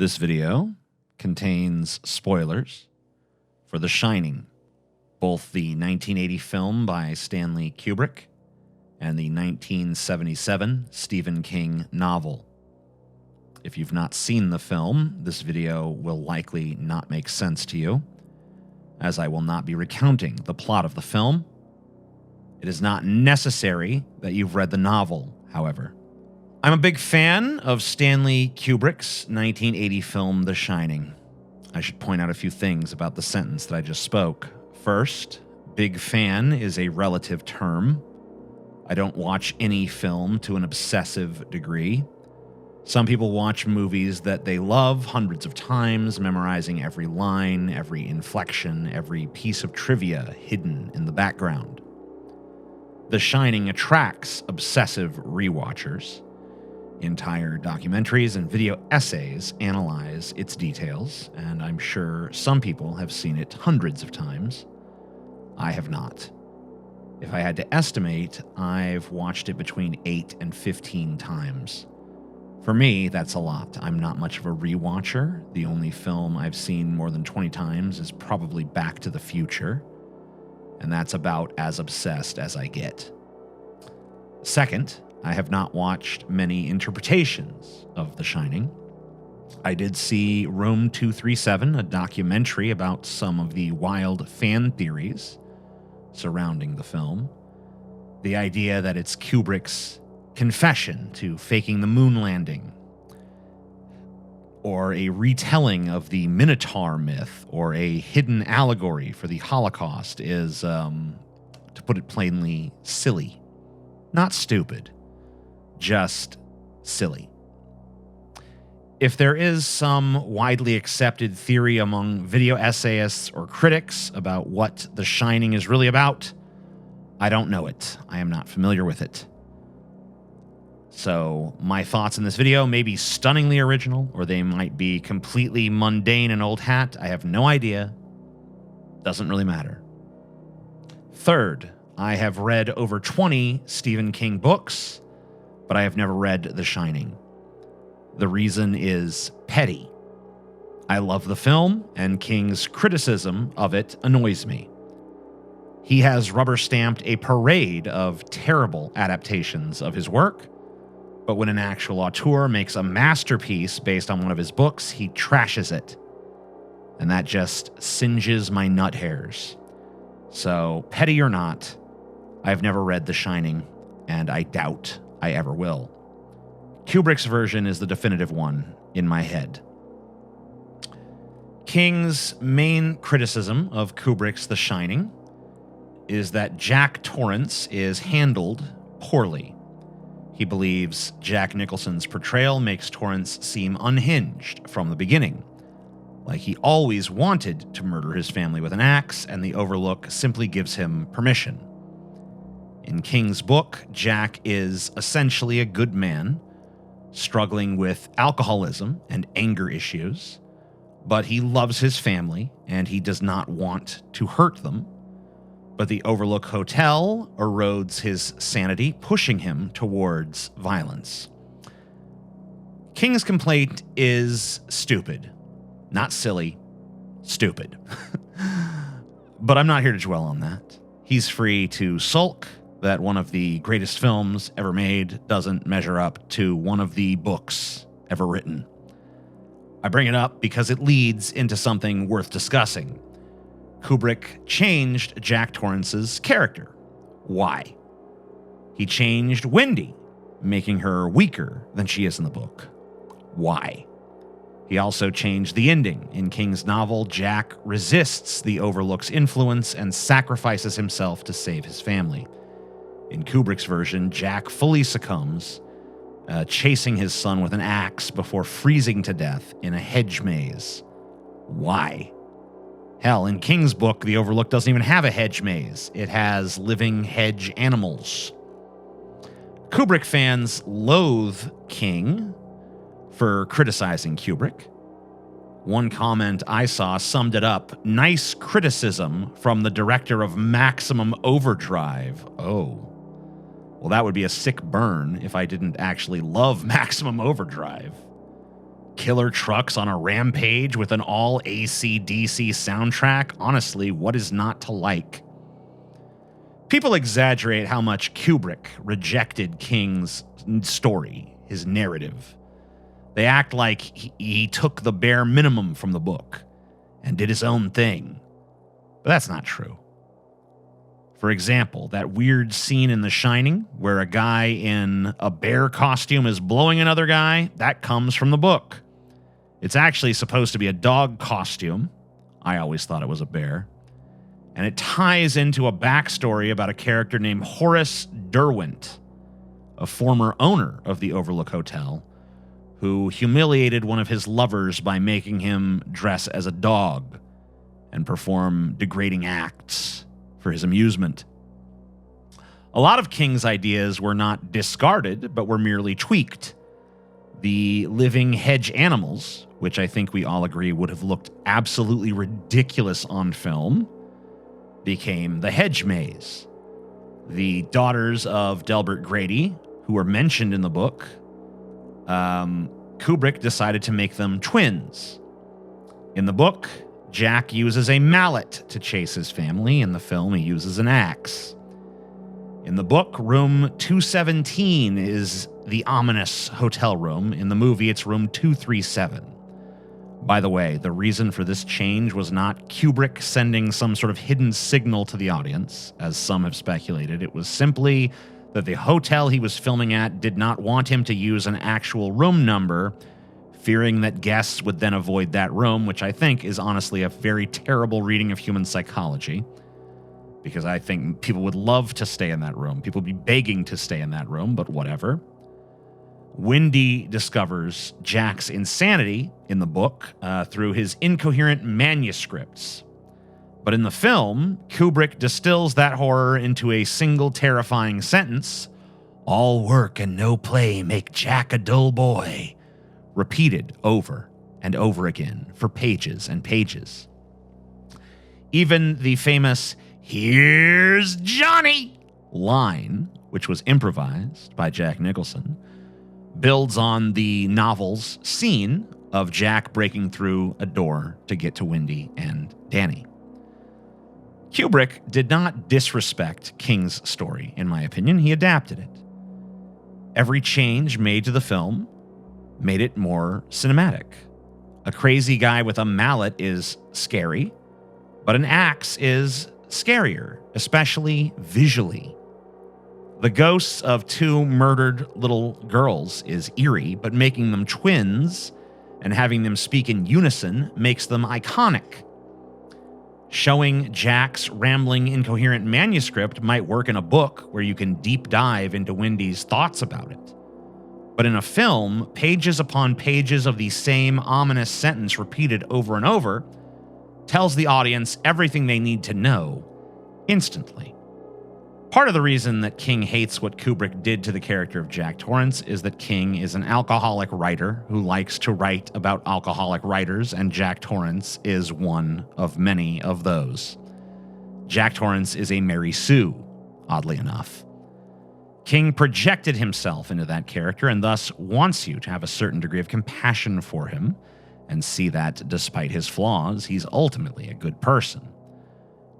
This video contains spoilers for The Shining, both the 1980 film by Stanley Kubrick and the 1977 Stephen King novel. If you've not seen the film, this video will likely not make sense to you, as I will not be recounting the plot of the film. It is not necessary that you've read the novel, however. I'm a big fan of Stanley Kubrick's 1980 film The Shining. I should point out a few things about the sentence that I just spoke. First, big fan is a relative term. I don't watch any film to an obsessive degree. Some people watch movies that they love hundreds of times, memorizing every line, every inflection, every piece of trivia hidden in the background. The Shining attracts obsessive rewatchers. Entire documentaries and video essays analyze its details, and I'm sure some people have seen it hundreds of times. I have not. If I had to estimate, I've watched it between 8 and 15 times. For me, that's a lot. I'm not much of a rewatcher. The only film I've seen more than 20 times is probably Back to the Future, and that's about as obsessed as I get. Second, I have not watched many interpretations of The Shining. I did see Room 237, a documentary about some of the wild fan theories surrounding the film. The idea that it's Kubrick's confession to faking the moon landing, or a retelling of the Minotaur myth, or a hidden allegory for the Holocaust is, to put it plainly, silly. Not stupid. Just silly. If there is some widely accepted theory among video essayists or critics about what The Shining is really about, I don't know it. I am not familiar with it. So my thoughts in this video may be stunningly original, or they might be completely mundane and old hat. I have no idea. Doesn't really matter. Third, I have read over 20 Stephen King books, but I have never read The Shining. The reason is petty. I love the film, and King's criticism of it annoys me. He has rubber-stamped a parade of terrible adaptations of his work, but when an actual auteur makes a masterpiece based on one of his books, he trashes it. And that just singes my nut hairs. So, petty or not, I've never read The Shining, and I doubt I ever will. Kubrick's version is the definitive one in my head. King's main criticism of Kubrick's The Shining is that Jack Torrance is handled poorly. He believes Jack Nicholson's portrayal makes Torrance seem unhinged from the beginning, like he always wanted to murder his family with an axe, and the Overlook simply gives him permission. In King's book, Jack is essentially a good man, struggling with alcoholism and anger issues, but he loves his family and he does not want to hurt them. But the Overlook Hotel erodes his sanity, pushing him towards violence. King's complaint is stupid. Not silly, stupid. But I'm not here to dwell on that. He's free to sulk that one of the greatest films ever made doesn't measure up to one of the books ever written. I bring it up because it leads into something worth discussing. Kubrick changed Jack Torrance's character. Why? He changed Wendy, making her weaker than she is in the book. Why? He also changed the ending. In King's novel, Jack resists the Overlook's influence and sacrifices himself to save his family. In Kubrick's version, Jack fully succumbs, chasing his son with an axe before freezing to death in a hedge maze. Why? Hell, in King's book, the Overlook doesn't even have a hedge maze. It has living hedge animals. Kubrick fans loathe King for criticizing Kubrick. One comment I saw summed it up. Nice criticism from the director of Maximum Overdrive. Oh. Well, that would be a sick burn if I didn't actually love Maximum Overdrive. killer trucks on a rampage with an all AC/DC soundtrack. Honestly, what is not to like? People exaggerate how much Kubrick rejected King's story, his narrative. They act like he took the bare minimum from the book and did his own thing. But that's not true. For example, that weird scene in The Shining where a guy in a bear costume is blowing another guy, that comes from the book. It's actually supposed to be a dog costume. I always thought it was a bear. And it ties into a backstory about a character named Horace Derwent, a former owner of the Overlook Hotel, who humiliated one of his lovers by making him dress as a dog and perform degrading acts for his amusement. A lot of King's ideas were not discarded, but were merely tweaked. The living hedge animals, which I think we all agree would have looked absolutely ridiculous on film, became the hedge maze. The daughters of Delbert Grady, who were mentioned in the book, Kubrick decided to make them twins. In the book, Jack uses a mallet to chase his family. In the film, he uses an axe. In the book, room 217 is the ominous hotel room. In the movie, it's room 237. By the way, the reason for this change was not Kubrick sending some sort of hidden signal to the audience, as some have speculated. It was simply that the hotel he was filming at did not want him to use an actual room number, fearing that guests would then avoid that room, which I think is honestly a very terrible reading of human psychology, because I think people would love to stay in that room. People would be begging to stay in that room, but whatever. Wendy discovers Jack's insanity in the book through his incoherent manuscripts. But in the film, Kubrick distills that horror into a single terrifying sentence: "All work and no play make Jack a dull boy," repeated over and over again for pages and pages. Even the famous "Here's Johnny" line, which was improvised by Jack Nicholson, builds on the novel's scene of Jack breaking through a door to get to Wendy and Danny. Kubrick did not disrespect King's story, in my opinion. He adapted it. Every change made to the film made it more cinematic. A crazy guy with a mallet is scary, but an axe is scarier, especially visually. The ghosts of two murdered little girls is eerie, but making them twins and having them speak in unison makes them iconic. Showing Jack's rambling, incoherent manuscript might work in a book where you can deep dive into Wendy's thoughts about it. But in a film, pages upon pages of the same ominous sentence repeated over and over tells the audience everything they need to know instantly. Part of the reason that King hates what Kubrick did to the character of Jack Torrance is that King is an alcoholic writer who likes to write about alcoholic writers, and Jack Torrance is one of many of those. Jack Torrance is a Mary Sue, oddly enough. King projected himself into that character and thus wants you to have a certain degree of compassion for him and see that, despite his flaws, he's ultimately a good person.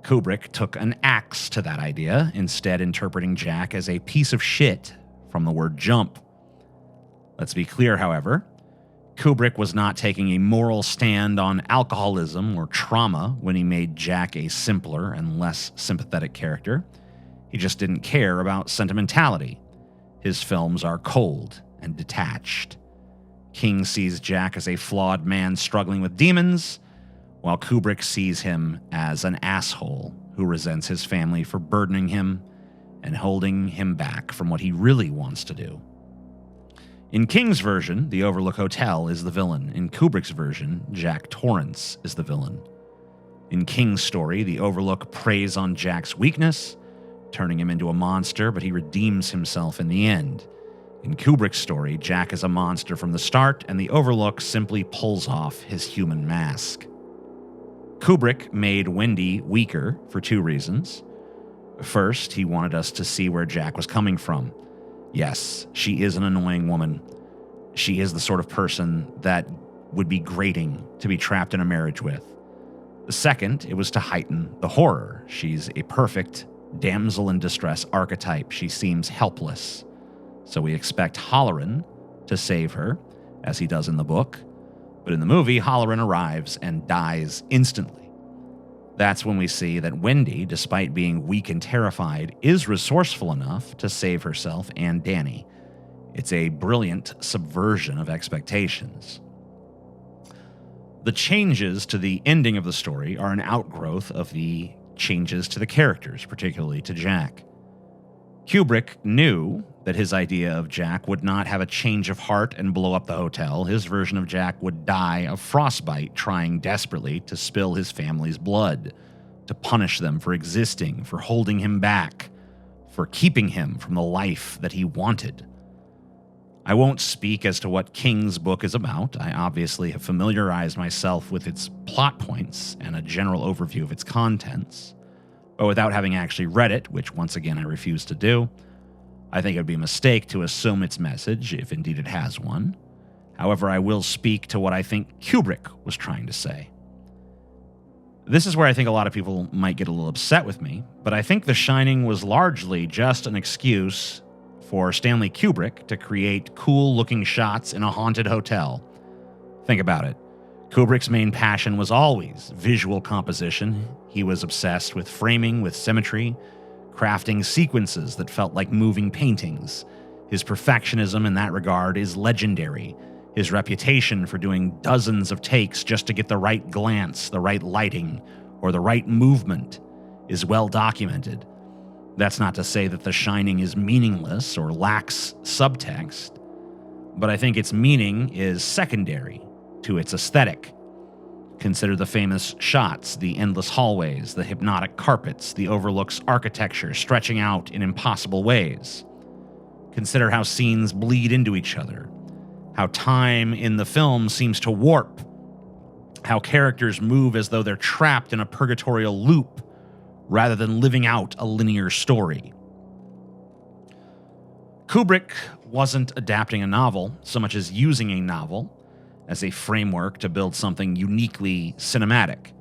Kubrick took an axe to that idea, instead interpreting Jack as a piece of shit from the word jump. Let's be clear, however. Kubrick was not taking a moral stand on alcoholism or trauma when he made Jack a simpler and less sympathetic character. He just didn't care about sentimentality. His films are cold and detached. King sees Jack as a flawed man struggling with demons, while Kubrick sees him as an asshole who resents his family for burdening him and holding him back from what he really wants to do. In King's version, the Overlook Hotel is the villain. In Kubrick's version, Jack Torrance is the villain. In King's story, the Overlook preys on Jack's weakness, turning him into a monster, but he redeems himself in the end. In Kubrick's story, Jack is a monster from the start, and the Overlook simply pulls off his human mask. Kubrick made Wendy weaker for two reasons. First, he wanted us to see where Jack was coming from. Yes, she is an annoying woman. She is the sort of person that would be grating to be trapped in a marriage with. The second, it was to heighten the horror. She's a perfect damsel in distress archetype. She seems helpless. So we expect Halloran to save her, as he does in the book. But in the movie, Halloran arrives and dies instantly. That's when we see that Wendy, despite being weak and terrified, is resourceful enough to save herself and Danny. It's a brilliant subversion of expectations. The changes to the ending of the story are an outgrowth of the changes to the characters, particularly to Jack. Kubrick knew that his idea of Jack would not have a change of heart and blow up the hotel. His version of Jack would die of frostbite, trying desperately to spill his family's blood, to punish them for existing, for holding him back, for keeping him from the life that he wanted. I won't speak as to what King's book is about. I obviously have familiarized myself with its plot points and a general overview of its contents, but without having actually read it, which once again I refuse to do, I think it would be a mistake to assume its message, if indeed it has one. However, I will speak to what I think Kubrick was trying to say. This is where I think a lot of people might get a little upset with me, but I think The Shining was largely just an excuse for Stanley Kubrick to create cool-looking shots in a haunted hotel. Think about it. Kubrick's main passion was always visual composition. He was obsessed with framing with symmetry, crafting sequences that felt like moving paintings. His perfectionism in that regard is legendary. His reputation for doing dozens of takes just to get the right glance, the right lighting, or the right movement is well documented. That's not to say that The Shining is meaningless or lacks subtext, but I think its meaning is secondary to its aesthetic. Consider the famous shots, the endless hallways, the hypnotic carpets, the overlooks architecture stretching out in impossible ways. Consider how scenes bleed into each other, how time in the film seems to warp, how characters move as though they're trapped in a purgatorial loop rather than living out a linear story. Kubrick wasn't adapting a novel so much as using a novel as a framework to build something uniquely cinematic.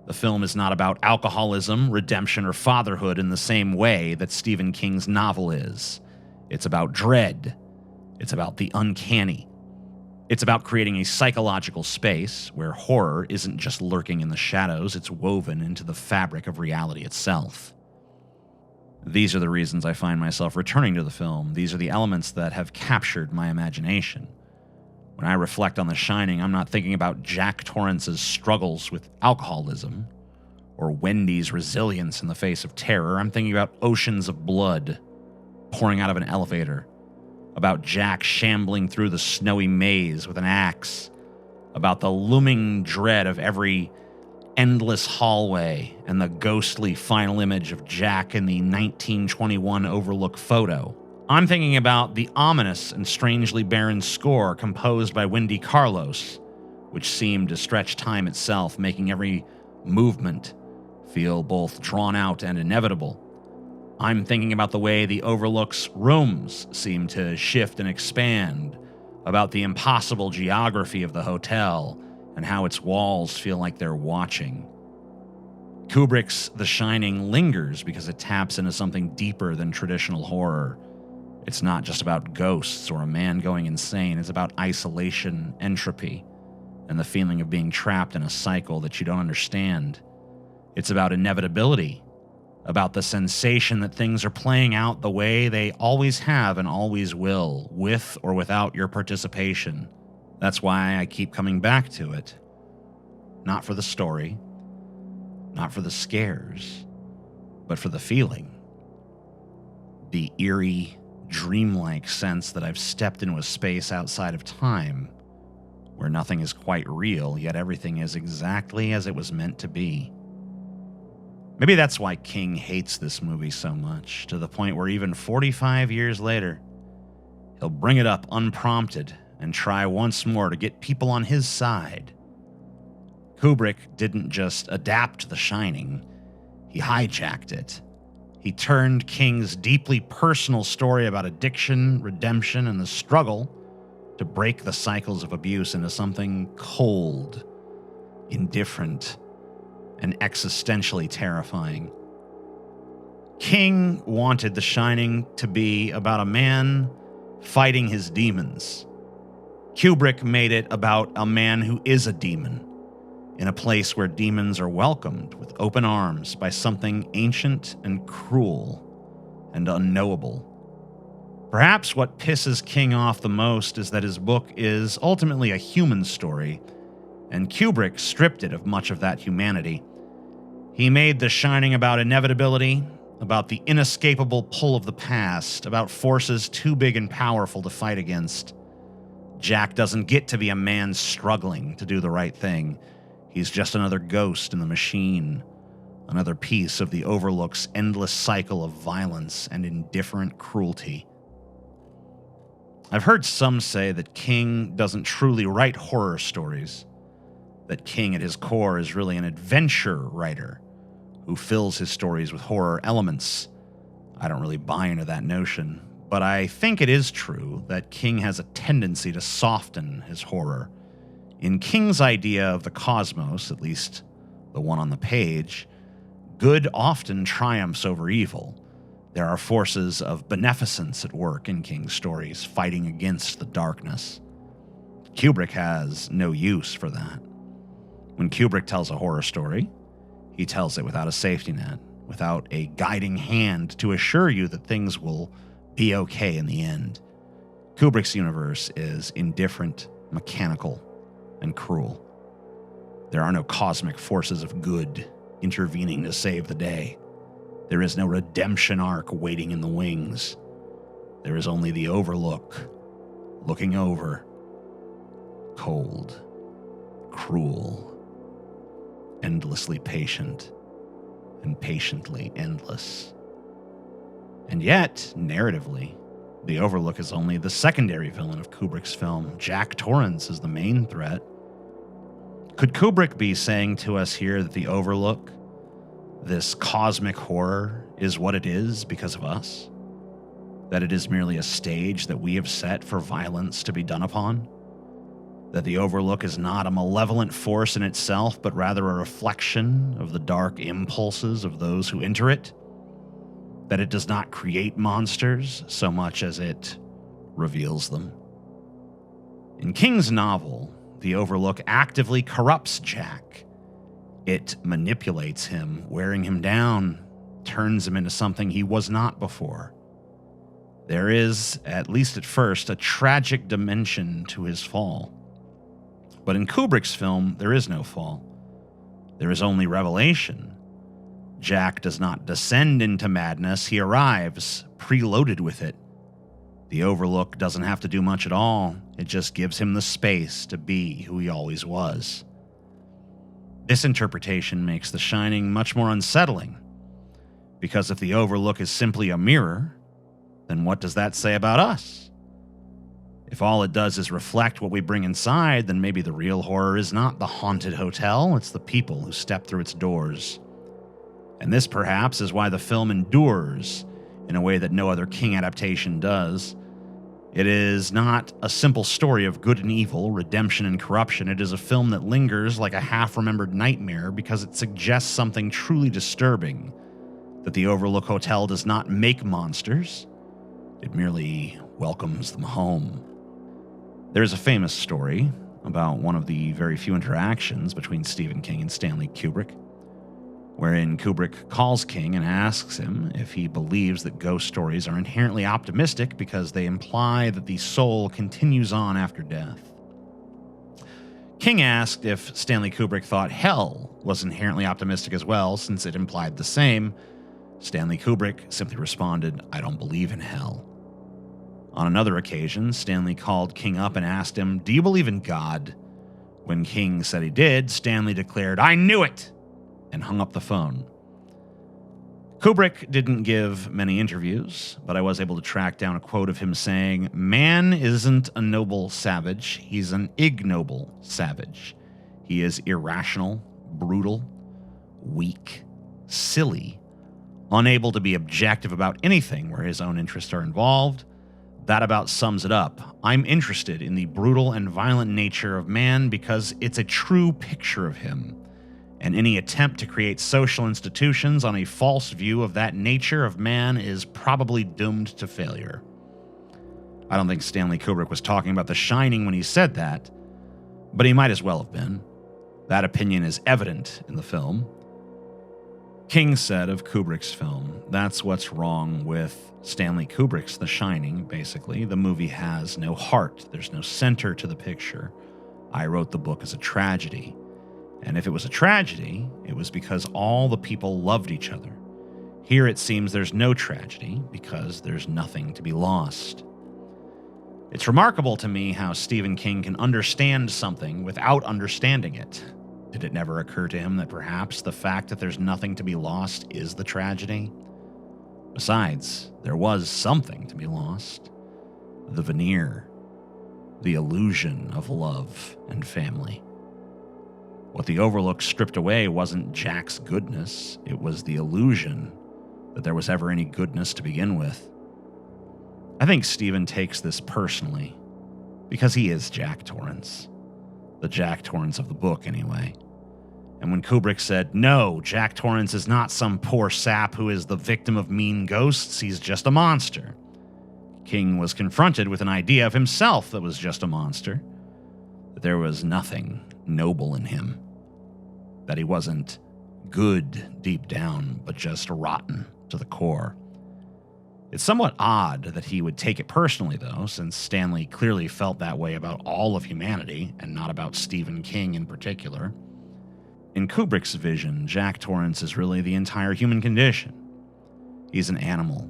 The film is not about alcoholism, redemption, or fatherhood in the same way that Stephen King's novel is. It's about dread. It's about the uncanny. It's about creating a psychological space where horror isn't just lurking in the shadows, it's woven into the fabric of reality itself. These are the reasons I find myself returning to the film. These are the elements that have captured my imagination. When I reflect on The Shining, I'm not thinking about Jack Torrance's struggles with alcoholism or Wendy's resilience in the face of terror. I'm thinking about oceans of blood pouring out of an elevator, about Jack shambling through the snowy maze with an axe, about the looming dread of every endless hallway and the ghostly final image of Jack in the 1921 Overlook photo. I'm thinking about the ominous and strangely barren score composed by Wendy Carlos, which seemed to stretch time itself, making every movement feel both drawn out and inevitable. I'm thinking about the way the Overlook's rooms seem to shift and expand, about the impossible geography of the hotel and how its walls feel like they're watching. Kubrick's The Shining lingers because it taps into something deeper than traditional horror. It's not just about ghosts or a man going insane. It's about isolation, entropy, and the feeling of being trapped in a cycle that you don't understand. It's about inevitability, about the sensation that things are playing out the way they always have and always will, with or without your participation. That's why I keep coming back to it. Not for the story, not for the scares, but for the feeling. The eerie, dreamlike sense that I've stepped into a space outside of time, where nothing is quite real, yet everything is exactly as it was meant to be. Maybe that's why King hates this movie so much, to the point where even 45 years later, he'll bring it up unprompted and try once more to get people on his side. Kubrick didn't just adapt The Shining, he hijacked it. He turned King's deeply personal story about addiction, redemption, and the struggle to break the cycles of abuse into something cold, indifferent, and existentially terrifying. King wanted The Shining to be about a man fighting his demons. Kubrick made it about a man who is a demon, in a place where demons are welcomed with open arms by something ancient and cruel and unknowable. Perhaps what pisses King off the most is that his book is ultimately a human story, and Kubrick stripped it of much of that humanity. He made The Shining about inevitability, about the inescapable pull of the past, about forces too big and powerful to fight against. Jack doesn't get to be a man struggling to do the right thing. He's just another ghost in the machine, another piece of the Overlook's endless cycle of violence and indifferent cruelty. I've heard some say that King doesn't truly write horror stories, that King at his core is really an adventure writer who fills his stories with horror elements. I don't really buy into that notion, but I think it is true that King has a tendency to soften his horror. In King's idea of the cosmos, at least the one on the page, good often triumphs over evil. There are forces of beneficence at work in King's stories, fighting against the darkness. Kubrick has no use for that. When Kubrick tells a horror story, he tells it without a safety net, without a guiding hand to assure you that things will be okay in the end. Kubrick's universe is indifferent, mechanical, and cruel. There are no cosmic forces of good intervening to save the day. There is no redemption arc waiting in the wings. There is only the Overlook, looking over, cold, cruel, endlessly patient, and patiently endless. And yet, narratively, the Overlook is only the secondary villain of Kubrick's film. Jack Torrance is the main threat. Could Kubrick be saying to us here that the Overlook, this cosmic horror, is what it is because of us? That it is merely a stage that we have set for violence to be done upon? That the Overlook is not a malevolent force in itself, but rather a reflection of the dark impulses of those who enter it? That it does not create monsters so much as it reveals them? In King's novel, the Overlook actively corrupts Jack. It manipulates him, wearing him down, turns him into something he was not before. There is, at least at first, a tragic dimension to his fall. But in Kubrick's film, there is no fall. There is only revelation. Jack does not descend into madness, he arrives, preloaded with it. The Overlook doesn't have to do much at all, it just gives him the space to be who he always was. This interpretation makes The Shining much more unsettling, because if the Overlook is simply a mirror, then what does that say about us? If all it does is reflect what we bring inside, then maybe the real horror is not the haunted hotel, it's the people who step through its doors. And this, perhaps, is why the film endures in a way that no other King adaptation does. It is not a simple story of good and evil, redemption and corruption. It is a film that lingers like a half-remembered nightmare because it suggests something truly disturbing, that the Overlook Hotel does not make monsters. It merely welcomes them home. There's a famous story about one of the very few interactions between Stephen King and Stanley Kubrick, wherein Kubrick calls King and asks him if he believes that ghost stories are inherently optimistic because they imply that the soul continues on after death. King asked if Stanley Kubrick thought hell was inherently optimistic as well, since it implied the same. Stanley Kubrick simply responded, "I don't believe in hell." On another occasion, Stanley called King up and asked him, "Do you believe in God?" When King said he did, Stanley declared, "I knew it!" and hung up the phone. Kubrick didn't give many interviews, but I was able to track down a quote of him saying, "Man isn't a noble savage, he's an ignoble savage. He is irrational, brutal, weak, silly, unable to be objective about anything where his own interests are involved, That about sums it up. I'm interested in the brutal and violent nature of man because it's a true picture of him, and any attempt to create social institutions on a false view of that nature of man is probably doomed to failure. I don't think Stanley Kubrick was talking about The Shining when he said that, but he might as well have been. That opinion is evident in the film. King said of Kubrick's film, that's what's wrong with Stanley Kubrick's The Shining, basically. The movie has no heart. There's no center to the picture. I wrote the book as a tragedy. And if it was a tragedy, it was because all the people loved each other. Here it seems there's no tragedy because there's nothing to be lost. It's remarkable to me how Stephen King can understand something without understanding it. Did it never occur to him that perhaps the fact that there's nothing to be lost is the tragedy? Besides, there was something to be lost. The veneer, the illusion of love and family. What the Overlook stripped away wasn't Jack's goodness, it was the illusion that there was ever any goodness to begin with. I think Stephen takes this personally, because he is Jack Torrance. The Jack Torrance of the book, anyway. And when Kubrick said, no, Jack Torrance is not some poor sap who is the victim of mean ghosts, he's just a monster, King was confronted with an idea of himself that was just a monster, that there was nothing noble in him, that he wasn't good deep down, but just rotten to the core. It's somewhat odd that he would take it personally, though, since Stanley clearly felt that way about all of humanity, and not about Stephen King in particular. In Kubrick's vision, Jack Torrance is really the entire human condition. He's an animal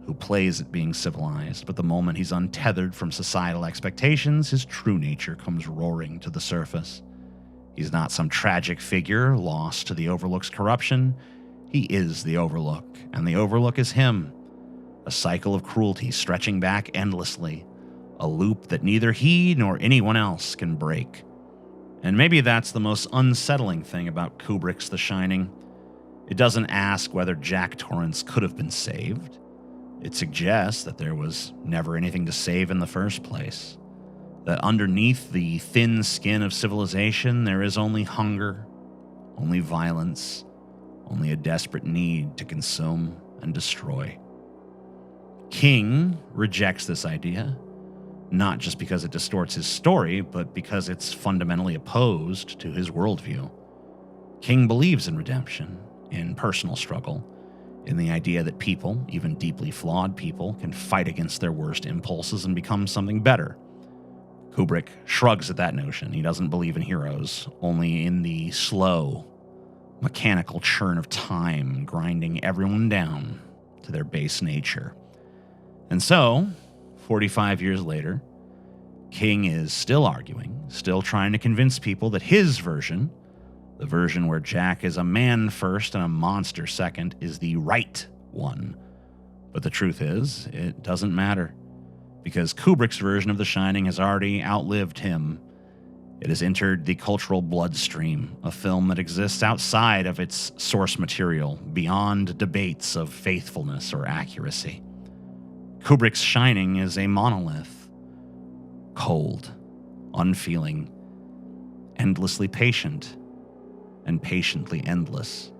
who plays at being civilized, but the moment he's untethered from societal expectations, his true nature comes roaring to the surface. He's not some tragic figure lost to the Overlook's corruption. He is the Overlook, and the Overlook is him. A cycle of cruelty stretching back endlessly, a loop that neither he nor anyone else can break. And maybe that's the most unsettling thing about Kubrick's The Shining. It doesn't ask whether Jack Torrance could have been saved. It suggests that there was never anything to save in the first place. That underneath the thin skin of civilization, there is only hunger, only violence, only a desperate need to consume and destroy. King rejects this idea, not just because it distorts his story, but because it's fundamentally opposed to his worldview. King believes in redemption, in personal struggle, in the idea that people, even deeply flawed people, can fight against their worst impulses and become something better. Kubrick shrugs at that notion. He doesn't believe in heroes, only in the slow, mechanical churn of time grinding everyone down to their base nature. And so, 45 years later, King is still arguing, still trying to convince people that his version, the version where Jack is a man first and a monster second, is the right one. But the truth is, it doesn't matter, because Kubrick's version of The Shining has already outlived him. It has entered the cultural bloodstream, a film that exists outside of its source material, beyond debates of faithfulness or accuracy. Kubrick's Shining is a monolith, cold, unfeeling, endlessly patient, and patiently endless.